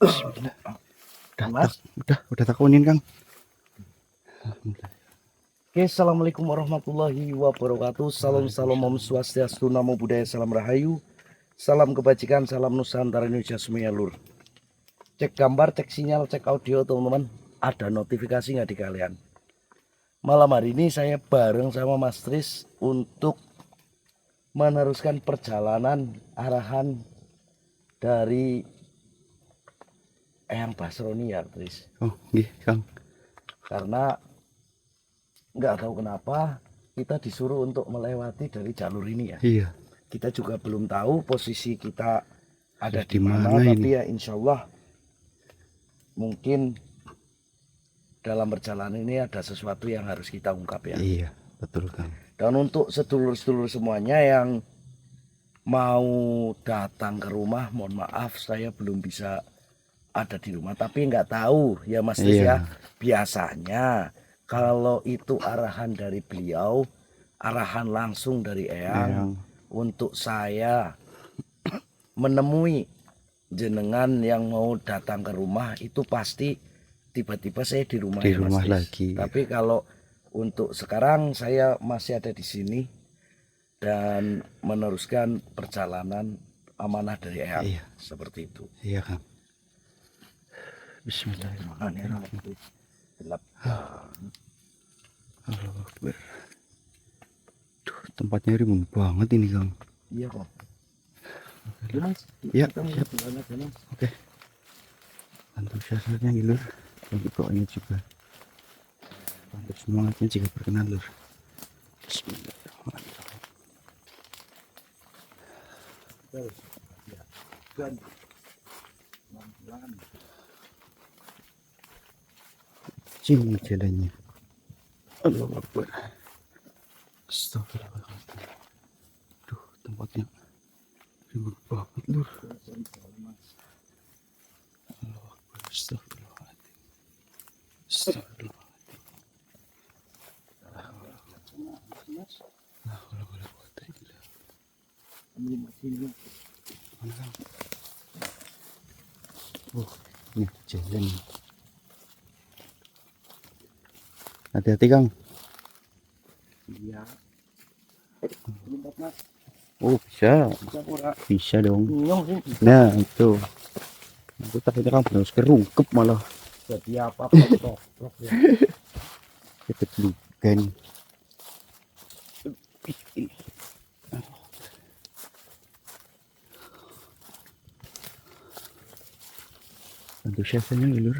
Bismillah. Mas. Udah takunin Kang. Oke, assalamualaikum warahmatullahi wabarakatuh. Salam Om Swastiastu, Namo Buddhaya, Salam Rahayu, salam kebajikan, salam Nusantara Indonesia semuanya lur. Cek gambar, cek sinyal, cek audio teman-teman. Ada notifikasi nggak di kalian? Malam hari ini saya bareng sama Mas Tris untuk meneruskan perjalanan arahan dari Eyang Basroni ya Tris. Oh, nggih Kang. Karena nggak tahu kenapa kita disuruh untuk melewati dari jalur ini ya. Iya. Kita juga belum tahu posisi kita ada Di di mana, mana tapi ini? ya insya Allah mungkin dalam perjalanan ini ada sesuatu yang harus kita ungkap ya. Iya, betul Kang. Dan untuk sedulur-sedulur semuanya yang mau datang ke rumah, mohon maaf saya belum bisa ada di rumah, tapi nggak tahu ya Mas Tis ya. Biasanya kalau itu arahan dari beliau, arahan langsung dari Eyang untuk saya menemui jenengan yang mau datang ke rumah, itu pasti tiba-tiba saya di rumah, Di ya, rumah Mas Tis. lagi. Tapi kalau untuk sekarang saya masih ada di sini dan meneruskan perjalanan amanah dari Eyang. Iya. Seperti itu. Iya Kang. Bismillahirrahmanirrahim. Gelap. Allahu Akbar. Duh, tempatnya rimbun banget ini Kang. Iya kok. Ya, Mas. Ya, Kita siap. Oke. Bantu syaratnya nih lur. Bantu doanya juga. Bantu semangatnya jika berkenan lur. Bismillahirrahmanirrahim. Cing jalannya. Allahu Akbar. Astagfirullahaladzim. Duh, tempatnya ribet banget lur. Allahu Akbar. Astagfirullahaladzim. Astagfirullahaladzim. Ini jalan. Hati-hati Kang. Iya. Oh bisa. Bisa dong. Nah itu. Aku takutnya Kang harus kerungkep malah. Jadi apa ya. Cepet lugan. Bantu siasatnya lur.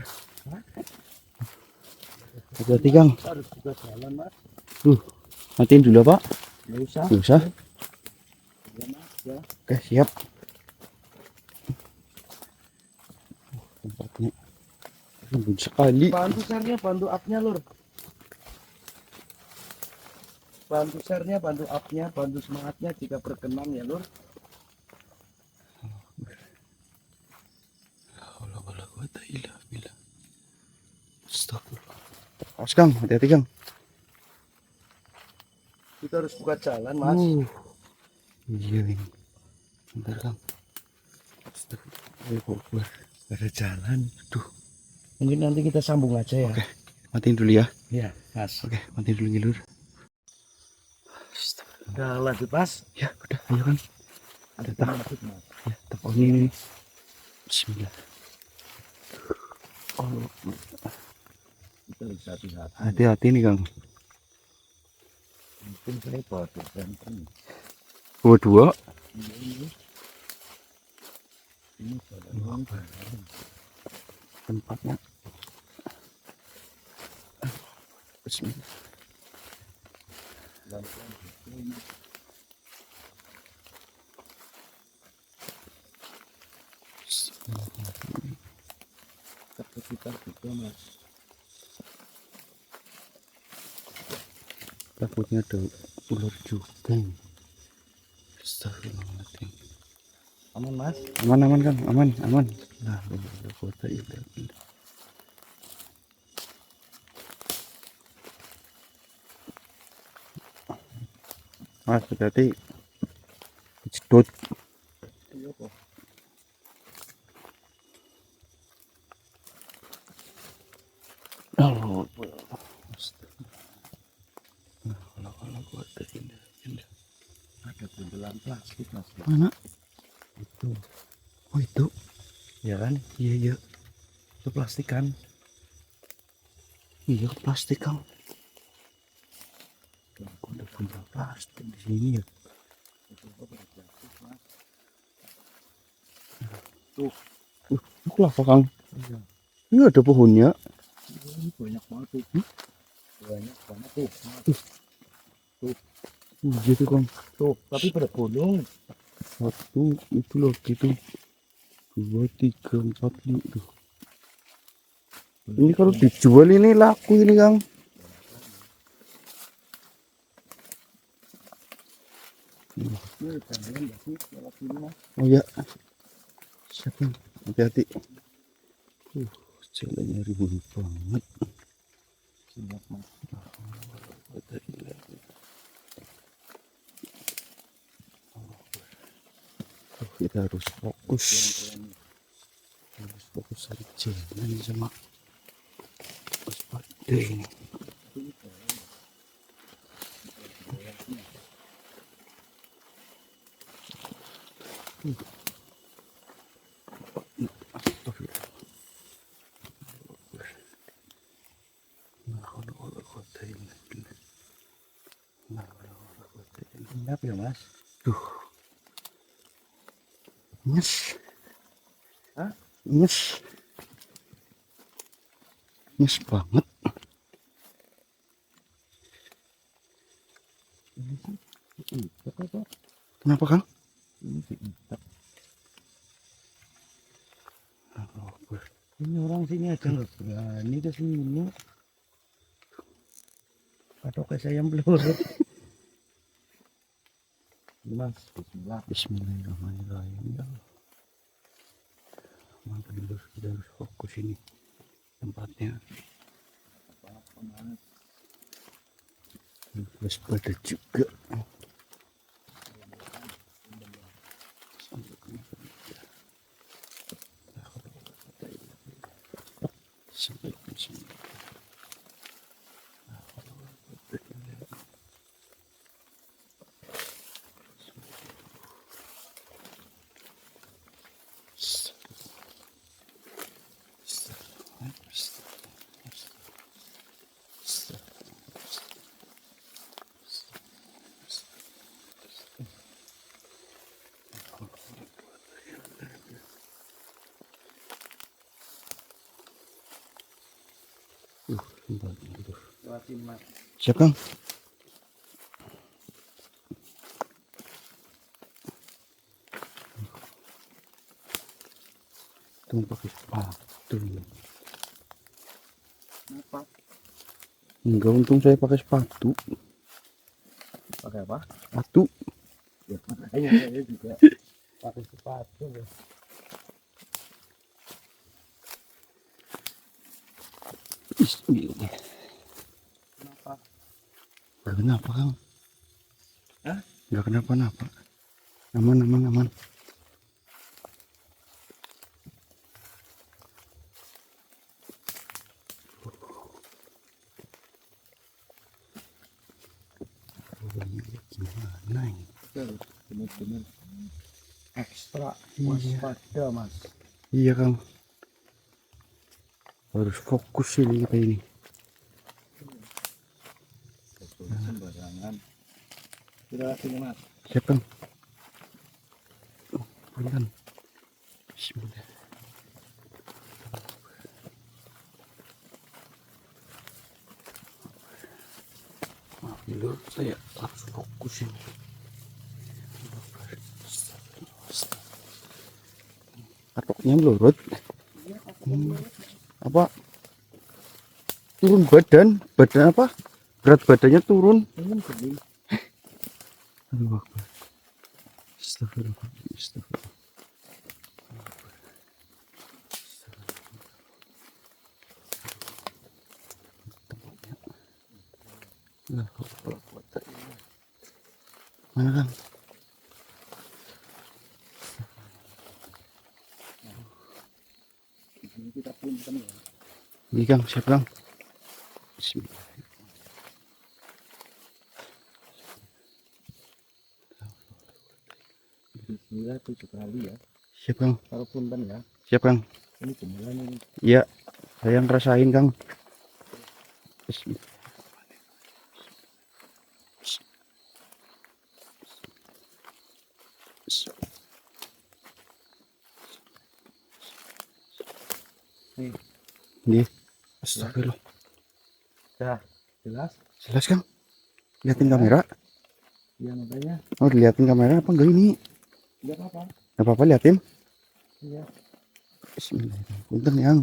Hati-hati Kang. Harus juga jalan Mas. Matiin dulu Pak. Nggak usah. Nggak usah. Ya, Mas, ya. Oke siap. Tempatnya rimbun sekali. Bantu share-nya, bantu up-nya lur. Bantu share-nya, bantu up-nya, bantu semangatnya jika berkenan ya lur. Awas Kang, hati-hati Kang. Kita harus buka jalan Mas. Iya ini. Bentar Kang. Astagfirullah. Ada jalan. Duh. Mungkin nanti kita sambung aja ya. Oke, matiin dulu ya. Iya Mas. Oke, matiin dulu lur. Udah lanjut Mas. Ya udah, ayo Kang. Ada lanjut Mas. Ya, tepung ini. Bismillah. Oh, Kita harus hati-hati. hati-hati nih Kang. Mungkin saya bawa dosen. Dua-dua. Ini jalan Tempatnya. Bismillah. sekitar juga Mas. Takutnya ada ular juga. Astagfirullahaladzim. Aman Mas? Aman Kang, aman. Nah, udah kota itu. Mas, hati-hati. Jedot. Iya kok. dalam plastik mas. Mana? Itu Oh itu. ya kan, Iya iya. itu plastik kan. Iya plastik Kang. Aku udah punya plastik di sini ya. Tuh. Itu apa Kang? Iya. Ini ada pohonnya. Ini banyak banget tuh. Banyak banget tuh. Iya tuh Kang. Tuh, tapi pada bolong. Satu itu loh gitu. 2, 3, 4, 5 tuh. Ini kalau dijual ini laku ini Kang. Ini jangan enggak sih kalau sini mas. Oh ya. Siap Kang. Hati-hati. Jalannya rimbun banget. Siap mas. Kita harus fokus. Harus fokus cari jalan sama waspada ini. Kenapa ya mas? Duh, nyes, Hah? nyes, nyes banget. Ini sih ikat apa? Kenapa Kang? Ini sih ikat. Oh, Ini orang sini aja nggak berani ke sini. Atau kayak saya pelurut. Mas, bismillah. Bismillahirrahmanirrahim. Ya Allah. Mantap dulu, kita harus fokus ini tempatnya. Waspada juga. Sampai ke sini. Lewatin mas. Siap Kang. Tunggu pakai sepatu. Kenapa? Enggak, untung saya pakai sepatu. Pakai apa? Sepatu. Ya, makanya saya juga pakai sepatu. Ya. Bismillah. Kenapa? Enggak kenapa Kang? Hah? Enggak kenapa-napa. Aman, aman, aman. Gimana ini? Bener-bener ekstra Iya. waspada mas. Iya Kang. Harus fokus ini kita ini. Sembarangan. Sudah sini mas. Siap Kang. Pelan. Bismillah. Maaf dulu, saya harus fokus ini. Katoknya melurut. Apa? Turun badan apa? Berat badannya turun. Ini gini. Aduh, Akbar. Astagfirullahaladzim, astagfirullah. La haula wala quwata illa billah. Mana Kang? Ini kita punten ya. Ini Kang, siap Kang. Bismillah. Bismillah 7 kali ya. Siap Kang. Kalau punten ya. Siap Kang. Ini cemilan ini. Iya, saya ngerasain Kang. Bismillah. Nih, Nih, astagfirullah. dah jelas. Jelas Kang. Liatin kamera. Iya makanya. Oh, diliatin kamera apa enggak ini? Enggak apa-apa. Enggak apa-apa liatin. Iya. Bismillahirrahmanirrahim. Punten Yang.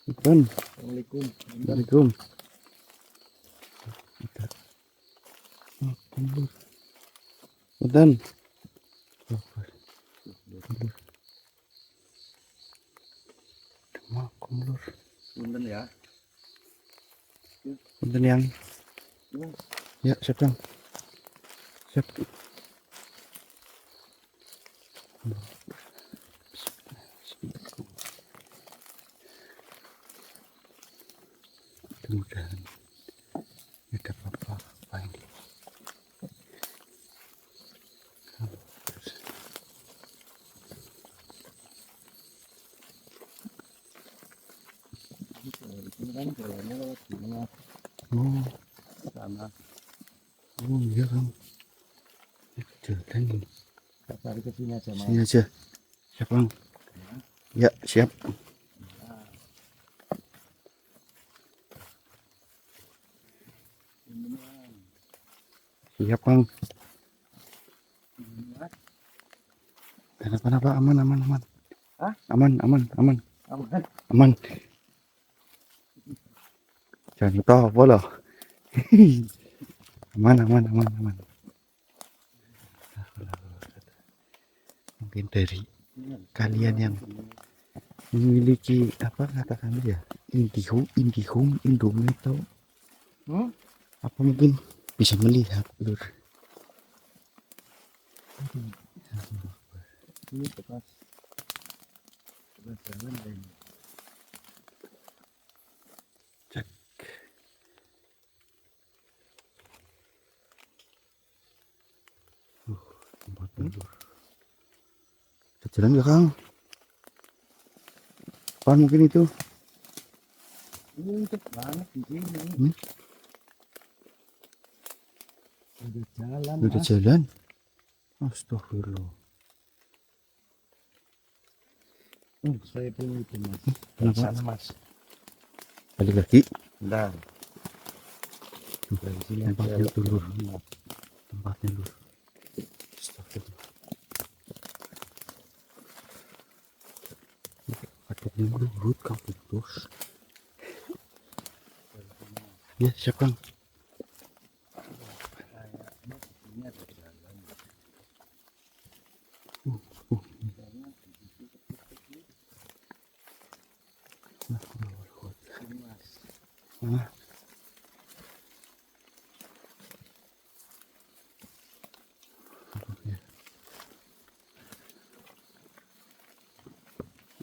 Punten. Assalamualaikum. Assalamualaikum. Punten. Lur. Punten ya. Punten Yang. Iya. Ya, siap Kang. Siap. Mudah-mudahan ada apa-apa ini. Ini kan jalannya lewat sini Mas. Oh, Sana. oh iya Kang. Ini jalan ini. Kita cari ke sini aja Mas. Sini aja. Siap Kang. Ya, siap. Siap Kang. Kenapa-napa aman aman aman. Hah? Aman aman aman Aman. aman. Jangan tahu apa loh. Aman aman aman aman. Mungkin dari kalian yang memiliki apa katakan ya, Indihome, Indomie atau apa mungkin bisa melihat Lur. Ini bekas jalan dan Cek. Tempatnya Lur. Ada jalan gak Kang? Apaan mungkin itu? ini cepet banget di sini. Udah jalan. Udah Mas. jalan. Astagfirullah. Saya punya itu Mas. Kenapa? Sana Mas. Balik lagi. Bentar. Dari sini Tempatnya aja. itu Lur. Tempatnya Lur. Astagfirullah. Ada yang lurut Kang putus. Ya siap Kang. Ini ada jalan. Ini Mas. Ah.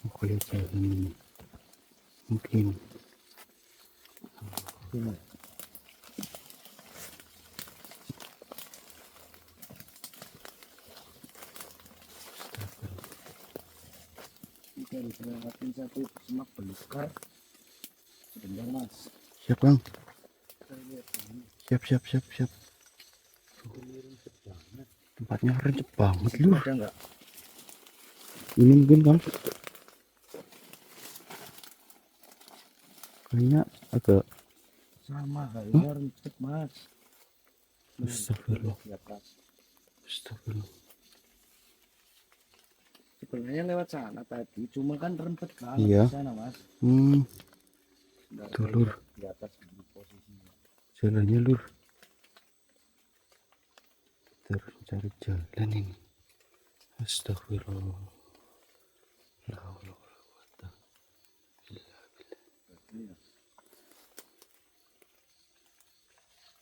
Aku lihat jalan ini. Mungkin Ini. Kita harus lewatin satu semak belukar. Sebentar Mas. siap Kang. Kita lihat ini. Siap siap siap siap. Ini rumput banget. Tempatnya rencep banget Itu Lur. ada nggak? Ini mungkin Kang. Kayaknya agak Sama kayaknya rumput Mas. Astagfirullah. Di atas. Astagfirullah. Sebenarnya lewat sana tadi, cuma kan rempet banget Iya. di sana Mas. Nggak Tuh tahu Lur. di atas di posisinya. Jalannya Lur. Terus cari jalan ini. Astagfirullah. La haula wala quwata illa billah.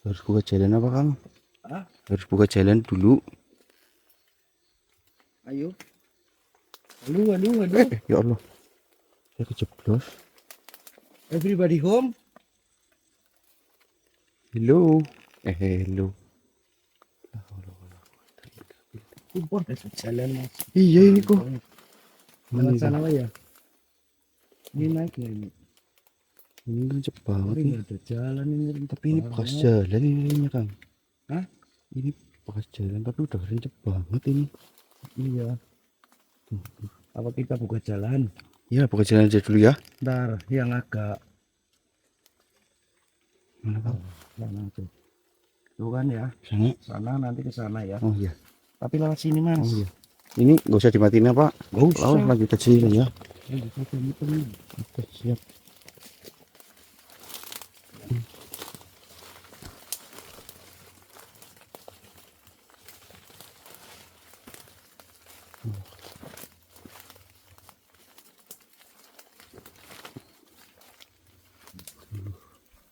Harus buka jalan apa Kang? Hah? Harus buka jalan dulu. Ayo. Aduh. Ya Allah. Saya kejeblos. Everybody home? Hello. Hello. La haula wala quwata illa billah. Sumpah ada jalan mas. Iya ini kok. Lewat Ini, sana ya. Ini naik ya ini. ini lancip banget Tapi nih. nggak ada jalan ini. Tapi ini bekas jalan ini Kang. Hah? Ini bekas jalan tapi udah lancip banget ini. Iya. Apa kita buka jalan? Ya bekas jalan aja dulu ya. Ntar yang agak Mana Kang? sana tuh. Tuh kan ya. Sana. Sana nanti ke sana ya. Oh iya. Tapi lewat sini mas. Oh iya. Ini gak usah dimatiin apa? Gak usah. Lalu lanjut aja ini ya. Lanjut aja ini. Oke siap.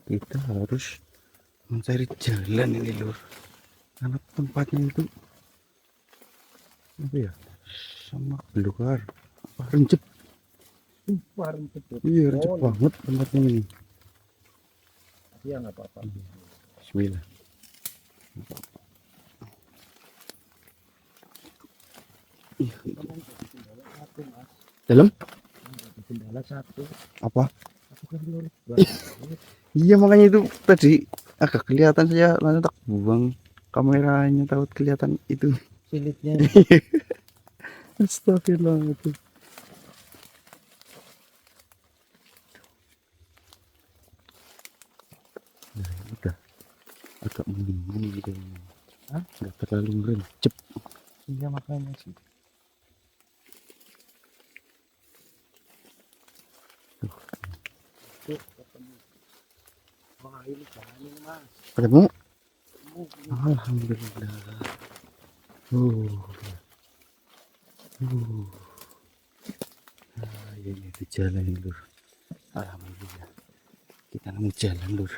Kita harus mencari jalan ini lur, karena tempatnya itu apa ya, sama belukar apa rencep. Warung kecil. Iya rencep banget tempatnya ini. Iya nggak apa-apa. Bismillah. Iya, dalam Kendala satu. apa? Aku kan lurus. Iya makanya itu tadi agak kelihatan, saya langsung tak buang kameranya, takut kelihatan itu. Silitnya. Astagfirullah itu. Nah, udah agak mendingan gitu. Hah? Nggak terlalu rencep. Iya makanya sih. Wah ini jalan ini mas. Ketemu? Alhamdulillah. Uh. Nah, ini di jalan ini lur. Alhamdulillah. Kita nemu jalan lur.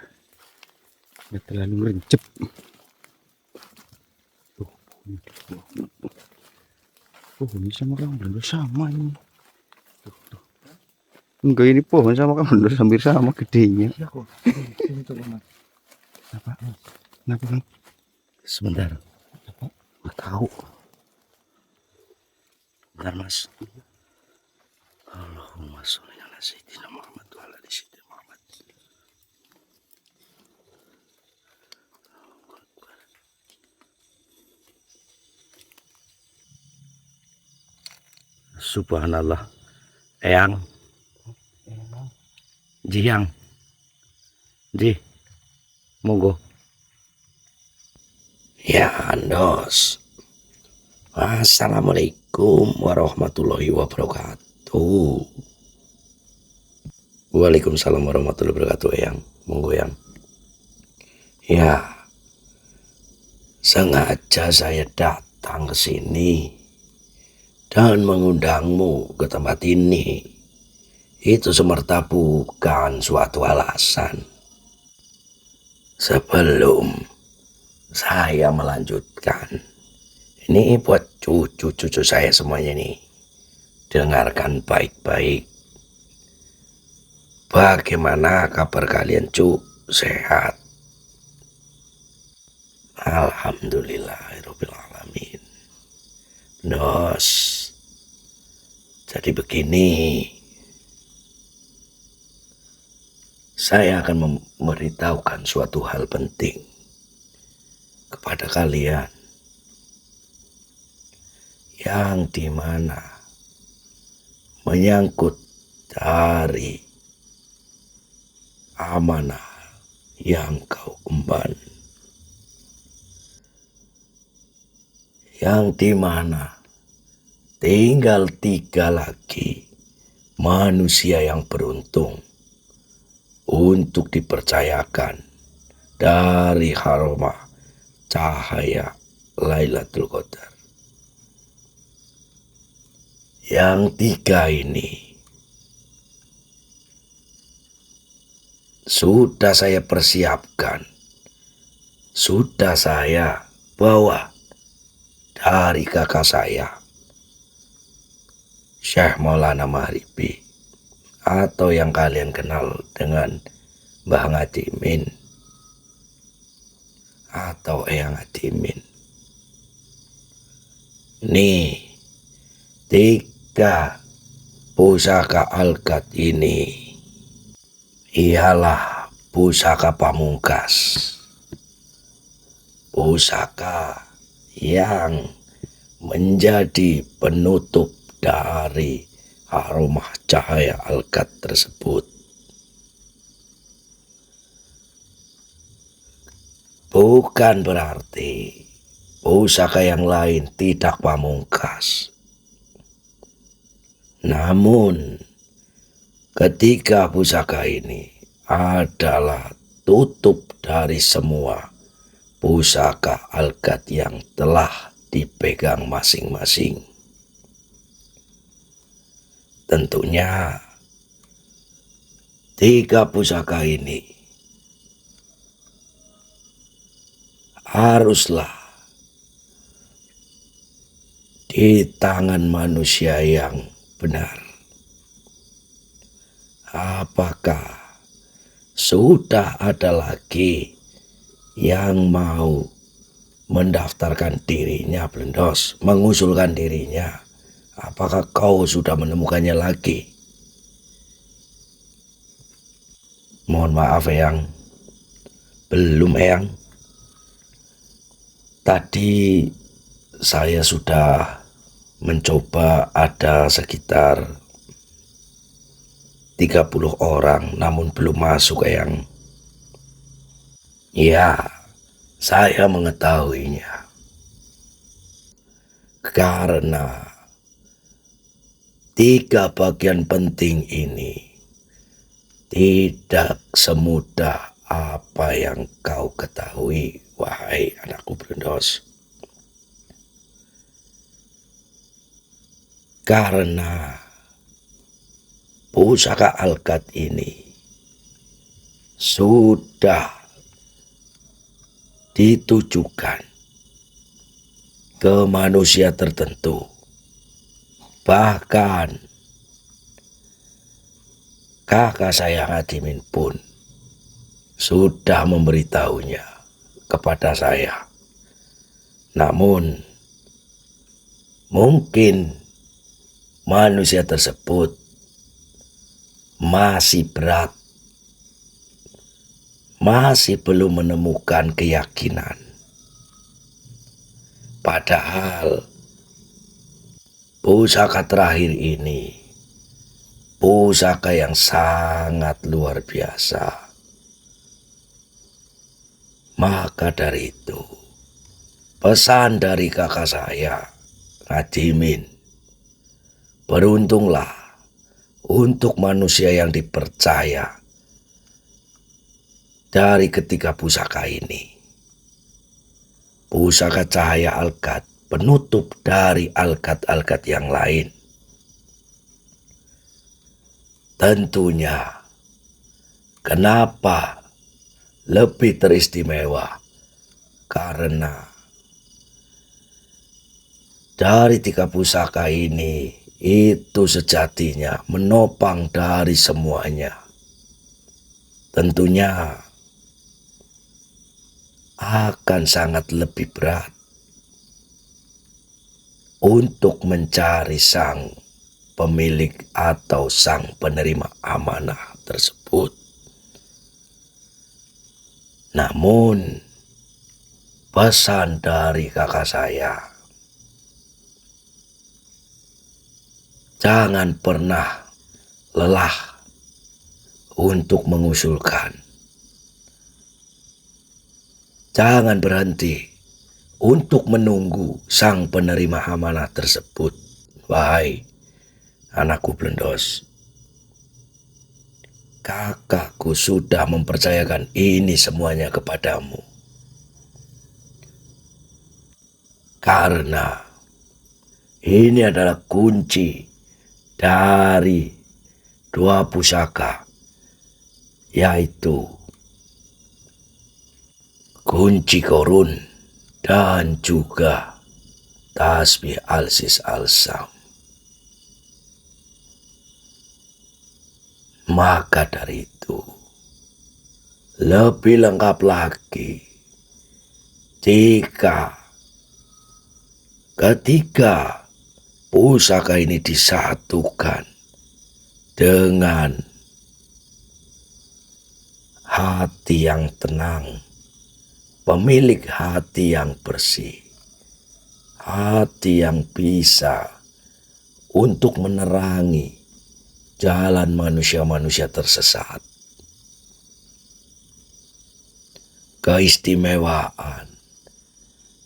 Nggak terlalu rencep. Tuh, ini sama Kang Blender sama ini. Tuh. Enggak, ini pohon sama Kang Blender hampir sama gedenya. Iya kok. Ini coba mas. Apa? Kenapa Kang? Sebentar. Nggak tahu. Bentar mas. Allahumma sholli ala sayyidina Muhammad wa ala ali sayyidina Muhammad. Subhanallah. Eyang. Jiang. Ji. Monggo. Ya, Andos. Assalamualaikum warahmatullahi wabarakatuh. Waalaikumsalam warahmatullahi wabarakatuh, Yang. Monggo, Yang. Ya, sengaja saya datang ke sini dan mengundangmu ke tempat ini. Itu semerta bukan suatu alasan. Sebelum saya melanjutkan, ini buat cucu-cucu saya semuanya nih. Dengarkan baik-baik. Bagaimana kabar kalian, Cuk? Sehat? Alhamdulillahirabbil alamin. Nos. Jadi begini. Saya akan memberitahukan suatu hal penting kepada kalian, yang dimana menyangkut dari amanah yang kau emban, yang dimana tinggal 3 lagi manusia yang beruntung untuk dipercayakan dari haromah cahaya Lailatul Qadar. Yang 3 ini sudah saya persiapkan, sudah saya bawa dari kakak saya, Syekh Maulana Mahribi, atau yang kalian kenal dengan Mbah Ngadimin atau Eyang Ngadimin. Nih, 3 pusaka Alkat ini ialah pusaka pamungkas. Pusaka yang menjadi penutup dari aroma cahaya Alkat tersebut. Bukan berarti pusaka yang lain tidak pamungkas. Namun, ketiga pusaka ini adalah tutup dari semua pusaka Alkat yang telah dipegang masing-masing. Tentunya 3 pusaka ini haruslah di tangan manusia yang benar. Apakah sudah ada lagi yang mau mendaftarkan dirinya, Blendos, mengusulkan dirinya? Apakah kau sudah menemukannya lagi? Mohon maaf, Eyang. Belum, Eyang. Tadi saya sudah mencoba, ada sekitar 30 orang, namun belum masuk, Eyang. Ya, saya mengetahuinya. Karena 3 bagian penting ini tidak semudah apa yang kau ketahui, wahai anakku Blendos. Karena pusaka Alkat ini sudah ditujukan ke manusia tertentu. Bahkan kakak saya Hadimin pun sudah memberitahunya kepada saya. Namun mungkin manusia tersebut masih berat, masih belum menemukan keyakinan. Padahal pusaka terakhir ini pusaka yang sangat luar biasa. Maka dari itu, pesan dari kakak saya, Hadimin, beruntunglah untuk manusia yang dipercaya dari ketiga pusaka ini. Pusaka cahaya Alkat, penutup dari Alkat-Alkat yang lain. Tentunya, kenapa lebih teristimewa? Karena dari 3 pusaka ini itu sejatinya menopang dari semuanya. Tentunya akan sangat lebih berat untuk mencari sang pemilik atau sang penerima amanah tersebut. Namun, pesan dari kakak saya, jangan pernah lelah untuk mengusulkan. Jangan berhenti untuk menunggu sang penerima amanah tersebut. Wahai anakku Blendos, kakakku sudah mempercayakan ini semuanya kepadamu. Karena ini adalah kunci dari 2 pusaka, yaitu kunci korun dan juga tasbih Al-Sis Al-Sam. Maka dari itu, lebih lengkap lagi jika Ketika pusaka ini disatukan dengan hati yang tenang, pemilik hati yang bersih, hati yang bisa untuk menerangi jalan manusia-manusia tersesat. Keistimewaan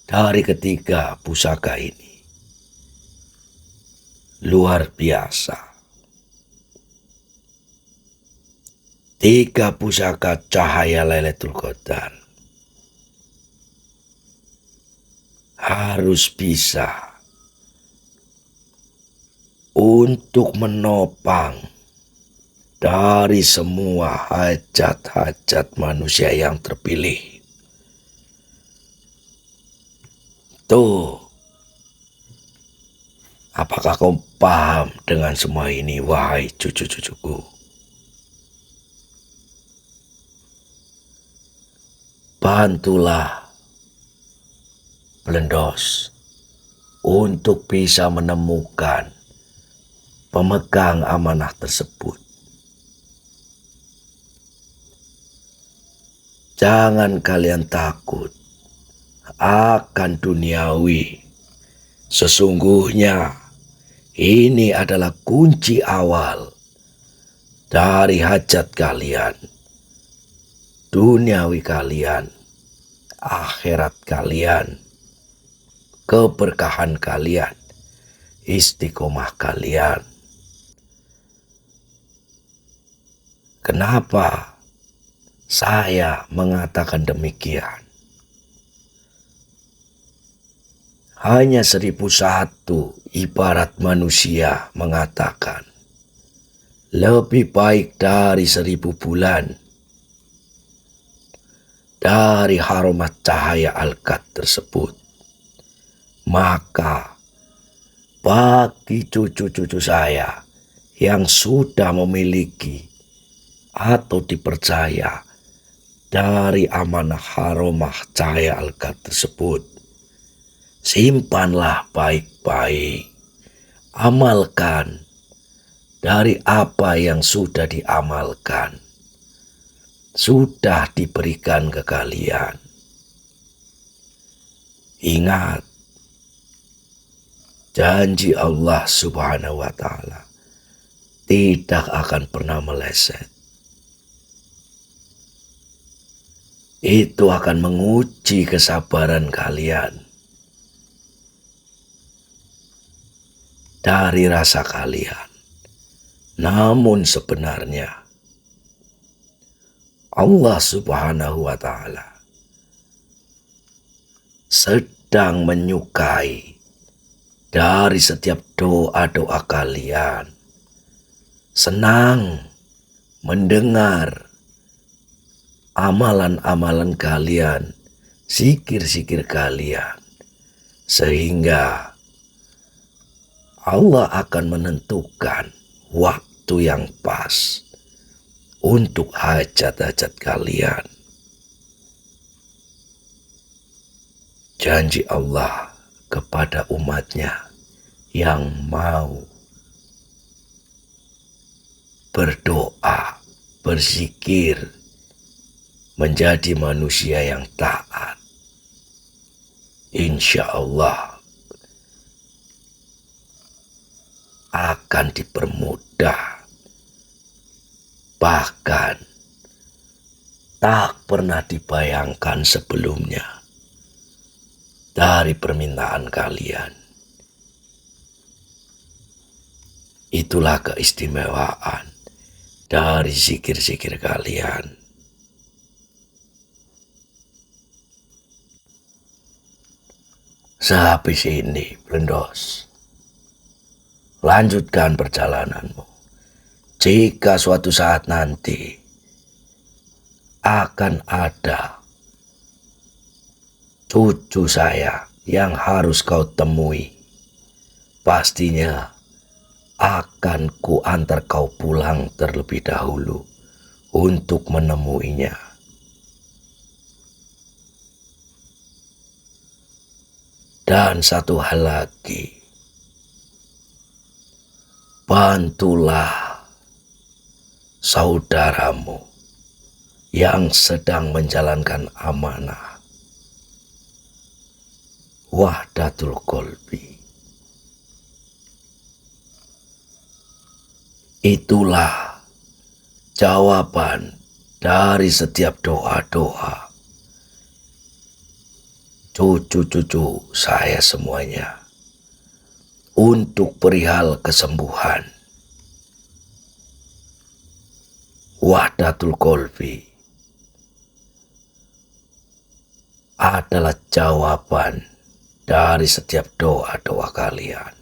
dari ketiga pusaka ini luar biasa. 3 pusaka cahaya Lailatul Qadar harus bisa untuk menopang dari semua hajat-hajat manusia yang terpilih. Tuh, apakah kau paham dengan semua ini, wahai cucu-cucuku? Bantulah Blendos untuk bisa menemukan pemegang amanah tersebut. Jangan kalian takut akan duniawi. Sesungguhnya ini adalah kunci awal dari hajat kalian, duniawi kalian, akhirat kalian, keberkahan kalian, istiqomah kalian. Kenapa saya mengatakan demikian? Hanya 1001 ibarat manusia mengatakan lebih baik dari 1000 bulan dari haromat cahaya Al-Qad tersebut. Maka bagi cucu-cucu saya yang sudah memiliki atau dipercaya dari amanah haromah cahaya Al-Qad tersebut, simpanlah baik-baik, amalkan dari apa yang sudah diamalkan, sudah diberikan ke kalian. Ingat, janji Allah Subhanahu wa Ta'ala tidak akan pernah meleset. Itu akan menguji kesabaran kalian dari rasa kalian. Namun sebenarnya Allah Subhanahu wa Ta'ala sedang menyukai dari setiap doa-doa kalian, senang mendengar amalan-amalan kalian, zikir-zikir kalian, sehingga Allah akan menentukan waktu yang pas untuk hajat-hajat kalian. Janji Allah kepada umatnya yang mau berdoa, berzikir, menjadi manusia yang taat. Insya Allah akan dipermudah. Bahkan tak pernah dibayangkan sebelumnya dari permintaan kalian. Itulah keistimewaan dari zikir-zikir kalian. Sehabis ini, Blendos, lanjutkan perjalananmu. Jika suatu saat nanti akan ada cucu saya yang harus kau temui, pastinya akan ku antar kau pulang terlebih dahulu untuk menemuinya. Dan satu hal lagi, bantulah saudaramu yang sedang menjalankan amanah wahdatul qalbi. Itulah jawaban dari setiap doa-doa cucu-cucu saya semuanya untuk perihal kesembuhan wahdatul qalbi adalah jawaban dari setiap doa-doa kalian.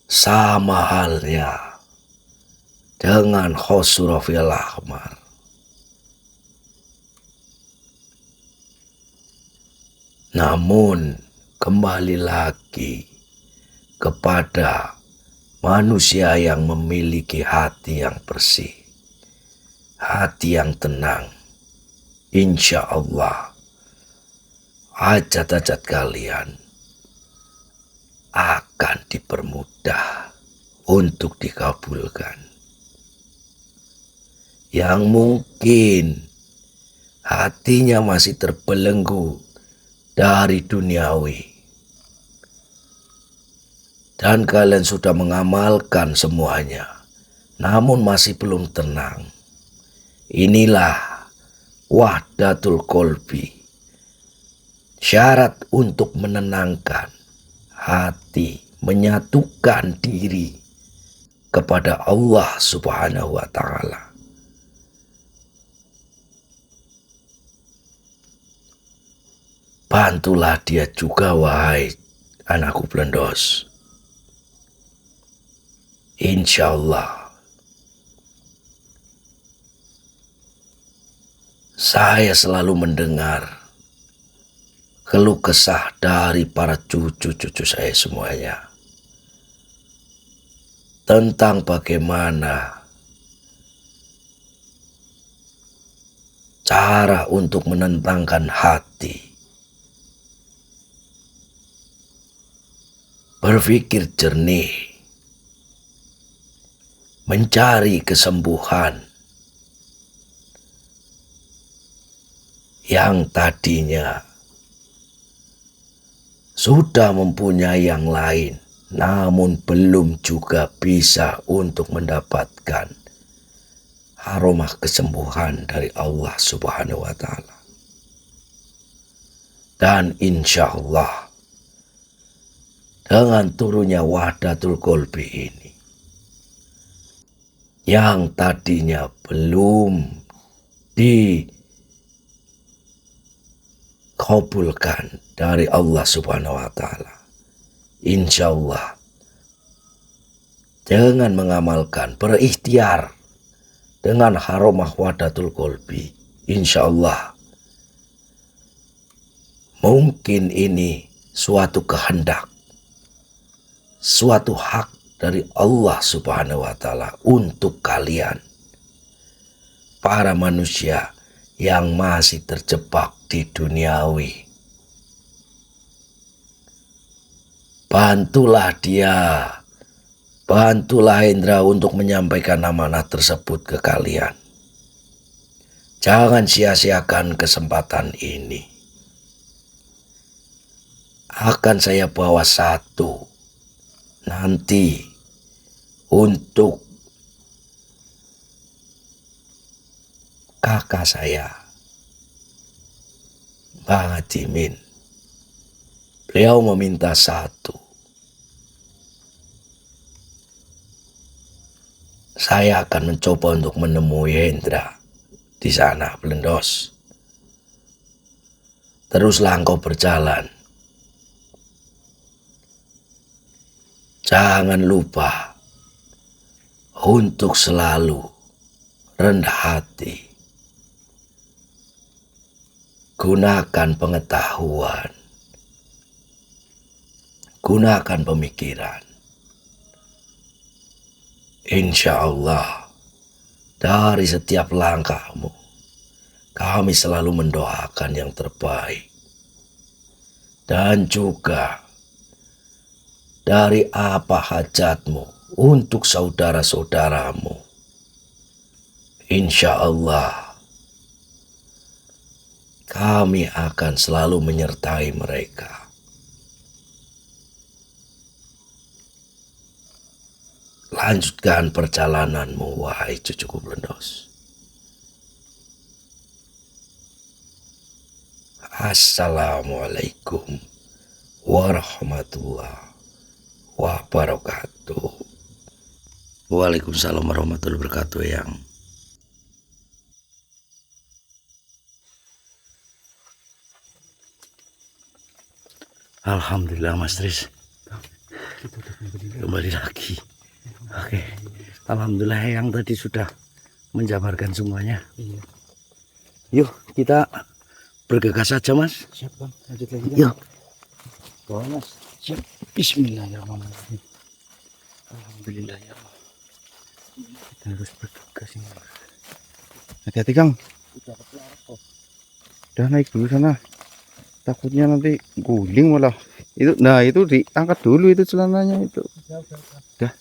Sama halnya dengan Khosurafil Ahmar. Namun kembali lagi kepada manusia yang memiliki hati yang bersih, hati yang tenang. Insya Allah hajat-hajat kalian akan dipermudah untuk dikabulkan. Yang mungkin hatinya masih terbelenggu dari duniawi, dan kalian sudah mengamalkan semuanya, namun masih belum tenang. Inilah wahdatul qalbi, syarat untuk menenangkan hati, menyatukan diri kepada Allah Subhanahu wa Ta'ala. Bantulah dia juga, wahai anakku Blendos. Insya Allah saya selalu mendengar keluh kesah dari para cucu-cucu saya semuanya tentang bagaimana cara untuk menenangkan hati, berpikir jernih, mencari kesembuhan yang tadinya sudah mempunyai yang lain, namun belum juga bisa untuk mendapatkan aroma kesembuhan dari Allah Subhanahu wa Ta'ala. Dan insya Allah dengan turunnya wahdatul qalbi ini, yang tadinya belum dikabulkan dari Allah Subhanahu wa Ta'ala, insya Allah dengan mengamalkan, berikhtiar dengan haromah wahdatul qalbi, insya Allah mungkin ini suatu kehendak, suatu hak dari Allah Subhanahu wa Ta'ala untuk kalian, para manusia yang masih terjebak di duniawi. Bantulah dia, bantulah Hendra untuk menyampaikan amanah tersebut ke kalian. Jangan sia-siakan kesempatan ini. Akan saya bawa satu nanti untuk kakak saya, Bang Jimin. Beliau meminta satu. Saya akan mencoba untuk menemui Hendra di sana, Blendos. Teruslah engkau berjalan. Jangan lupa untuk selalu rendah hati. Gunakan pengetahuan. Gunakan pemikiran. Insya Allah dari setiap langkahmu, kami selalu mendoakan yang terbaik. Dan juga dari apa hajatmu untuk saudara-saudaramu, insya Allah kami akan selalu menyertai mereka. Lanjutkan perjalananmu, wahai cucuku Blendos. Assalamualaikum warahmatullahi wabarakatuh. Waalaikumsalam warahmatullahi wabarakatuh, yang. Alhamdulillah Mas Tris, kembali lagi. Oke, alhamdulillah yang tadi sudah menjabarkan semuanya. Iya. Yuk kita bergegas saja Mas. Siap Bang, lanjut lagi. Yuk. Bawa Mas. Siap. Bismillahirrahmanirrahim. Alhamdulillah ya Allah. Kita harus bergegas ini. Hati-hati Kang. Udah naik dulu sana. Takutnya nanti guling malah. Itu, nah itu diangkat dulu itu celananya itu. Udah.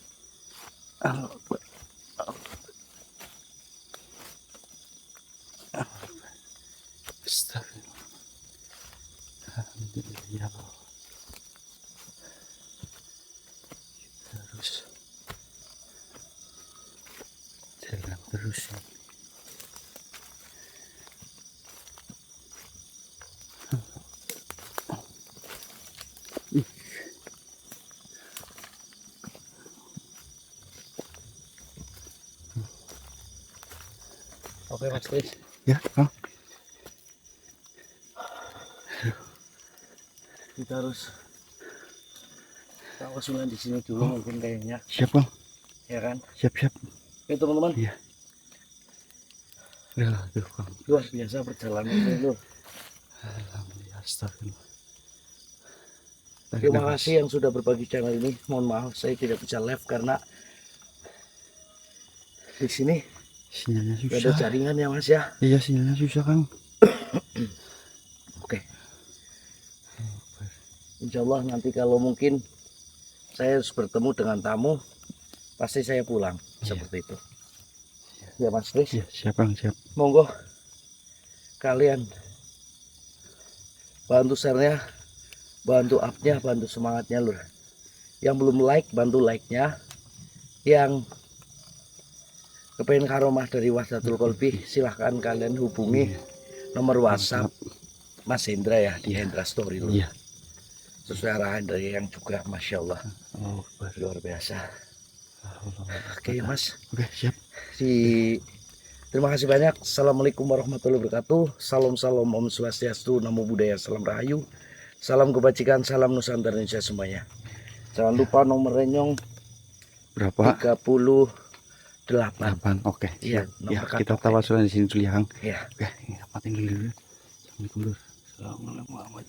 Astagfirullah. Alhamdulillah ya Allah. Kita harus jalan terus ini. Oke Mas Tris. Ya, Kang. Kita harus tawasungan di sini dulu mungkin kayaknya, Siap Bang. ya kan? Siap-siap. Oke teman-teman. Iya. Ya, tuh Kang. Luar biasa perjalanan itu. Alhamdulillah, astagfirullah. Terima kasih yang sudah berbagi channel ini. Mohon maaf saya tidak bisa live karena di sini Sinyalnya nggak ada susah. jaringan ya Mas ya. Iya, sinyalnya susah Kang. Oke. Insya Allah nanti kalau mungkin saya harus bertemu dengan tamu, pasti saya pulang. Seperti itu. Ya Mas Tris. Iya, siap Kang, siap. Monggo kalian bantu share-nya, bantu up-nya, bantu semangatnya lur. Yang belum like, bantu like-nya. Yang kepengen karomah dari Wahdatul Kolbi, silahkan kalian hubungi nomor WhatsApp Mas Hendra ya, di Hendra Story lur. Iya. Sesuai arahan dari yang juga, Masya Allah, Oh, luar biasa. Oke Mas, Oke, siap. terima kasih banyak. Assalamualaikum warahmatullahi wabarakatuh. Salam salam, Om Swastiastu, Namo Buddhaya, salam rahayu, salam kebajikan, salam Nusantara Indonesia semuanya. Jangan lupa nomor renyong Berapa? 38. 8. Oke. Iya, Siap. Ya, nomor kita kartu tawasulnya di sini dulu ya Kang. Ya. Oke, ini matiin dulu. Assalamualaikum warahmatullahi wabarakatuh.